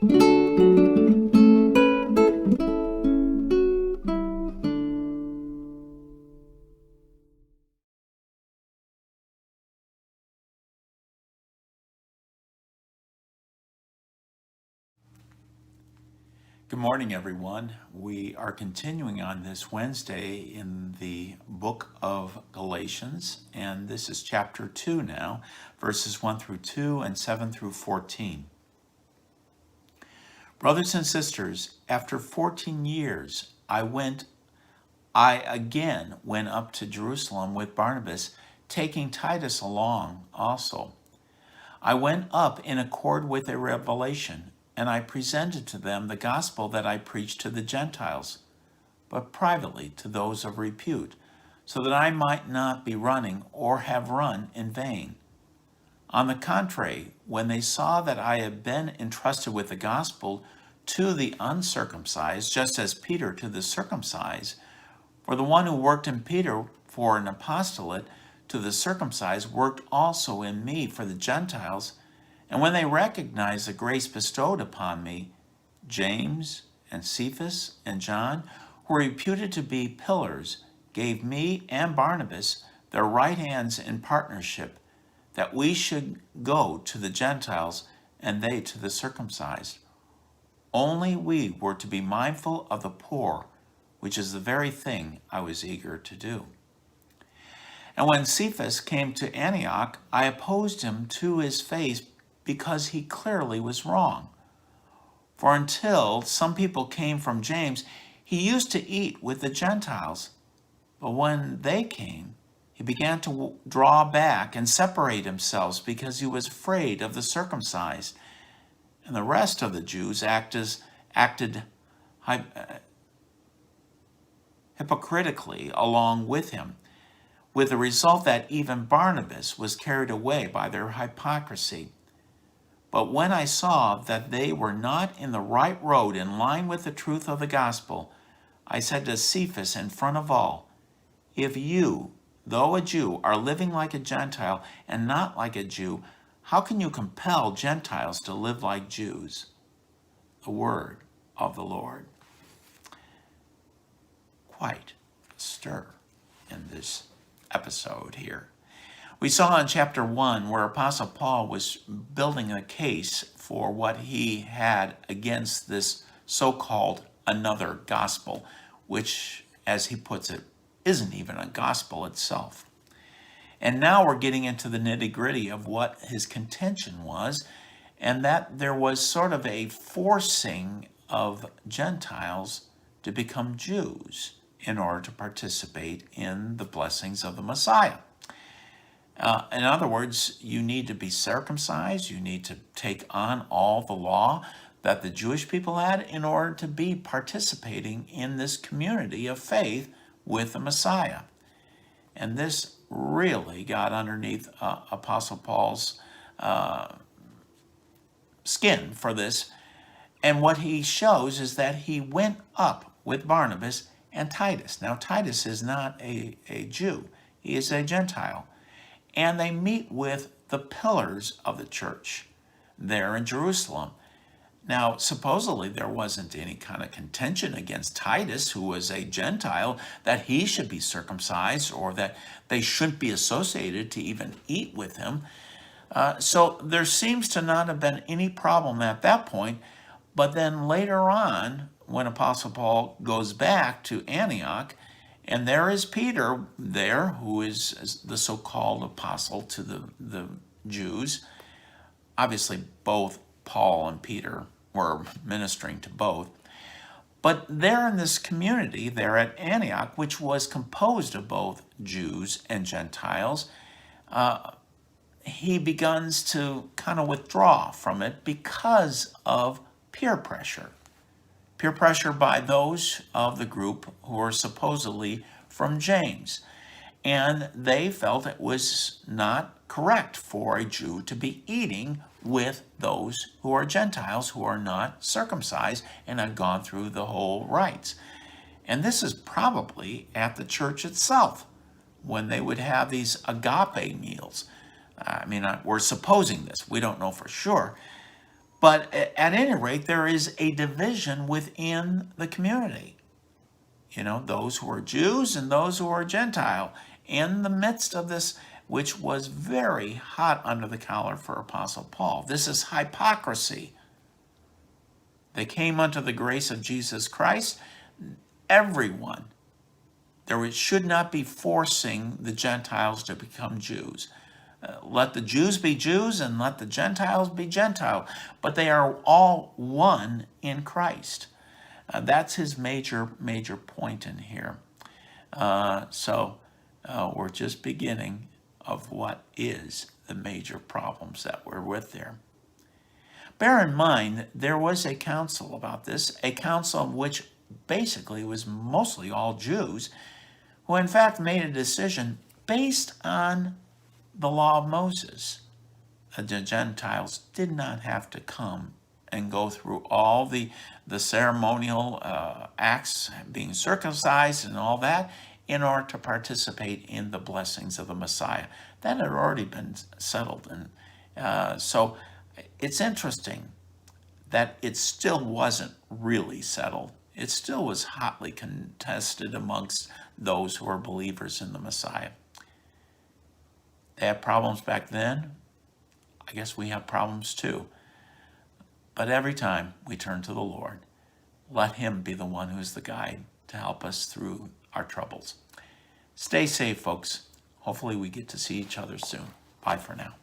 Good morning, everyone. We are continuing on this Wednesday in the book of Galatians, and this is chapter 2 now, verses 1 through 2 and 7 through 14. Brothers and sisters, after 14 years, I again went up to Jerusalem with Barnabas, taking Titus along also. I went up in accord with a revelation, and I presented to them the gospel that I preached to the Gentiles, but privately to those of repute, so that I might not be running or have run in vain. On the contrary, when they saw that I had been entrusted with the gospel to the uncircumcised, just as Peter to the circumcised, for the one who worked in Peter for an apostolate to the circumcised worked also in me for the Gentiles. And when they recognized the grace bestowed upon me, James and Cephas and John, who were reputed to be pillars, gave me and Barnabas their right hands in partnership, that we should go to the Gentiles and they to the circumcised. Only we were to be mindful of the poor, which is the very thing I was eager to do. And when Cephas came to Antioch, I opposed him to his face because he clearly was wrong. For until some people came from James, he used to eat with the Gentiles. But when they came, he began to draw back and separate himself because he was afraid of the circumcised. And the rest of the Jews acted hypocritically along with him, with the result that even Barnabas was carried away by their hypocrisy. But when I saw that they were not in the right road in line with the truth of the gospel, I said to Cephas in front of all, if you, though a Jew, are living like a Gentile and not like a Jew, how can you compel Gentiles to live like Jews? The word of the Lord. Quite a stir in this episode here. We saw in chapter 1 where Apostle Paul was building a case for what he had against this so-called another gospel, which, as he puts it, isn't even a gospel itself. And now we're getting into the nitty-gritty of what his contention was, and that there was sort of a forcing of Gentiles to become Jews in order to participate in the blessings of the Messiah. In other words, you need to be circumcised, you need to take on all the law that the Jewish people had in order to be participating in this community of faith with the Messiah. And this really got underneath Apostle Paul's skin for this. And what he shows is that he went up with Barnabas and Titus. Now, Titus is not a Jew. He is a Gentile. And they meet with the pillars of the church there in Jerusalem. Now, supposedly there wasn't any kind of contention against Titus, who was a Gentile, that he should be circumcised or that they shouldn't be associated to even eat with him. So there seems to not have been any problem at that point. But then later on, when Apostle Paul goes back to Antioch, and there is Peter there, who is the so-called apostle to the Jews. Obviously, both Paul and Peter were ministering to both. But there in this community there at Antioch, which was composed of both Jews and Gentiles, he begins to kind of withdraw from it because of peer pressure. Peer pressure by those of the group who are supposedly from James. And they felt it was not correct for a Jew to be eating with those who are Gentiles, who are not circumcised and have gone through the whole rites. And this is probably at the church itself, when they would have these agape meals. We're supposing this. We don't know for sure. But at any rate, there is a division within the community. You know, those who are Jews and those who are Gentile, in the midst of this, which was very hot under the collar for Apostle Paul. This is hypocrisy. They came unto the grace of Jesus Christ. Everyone. Should not be forcing the Gentiles to become Jews. Let the Jews be Jews and let the Gentiles be Gentile. But they are all one in Christ. That's his major point in here. So we're just beginning of what is the major problems that we're with there. Bear in mind, there was a council about this, a council of which basically was mostly all Jews, who in fact made a decision based on the law of Moses. The Gentiles did not have to come and go through all the ceremonial acts, being circumcised and all that, in order to participate in the blessings of the Messiah. That had already been settled. And so it's interesting that it still wasn't really settled. It still was hotly contested amongst those who are believers in the Messiah. They had problems back then. I guess we have problems too. But every time we turn to the Lord, let him be the one who's the guide to help us through our troubles. Stay safe, folks. Hopefully we get to see each other soon. Bye for now.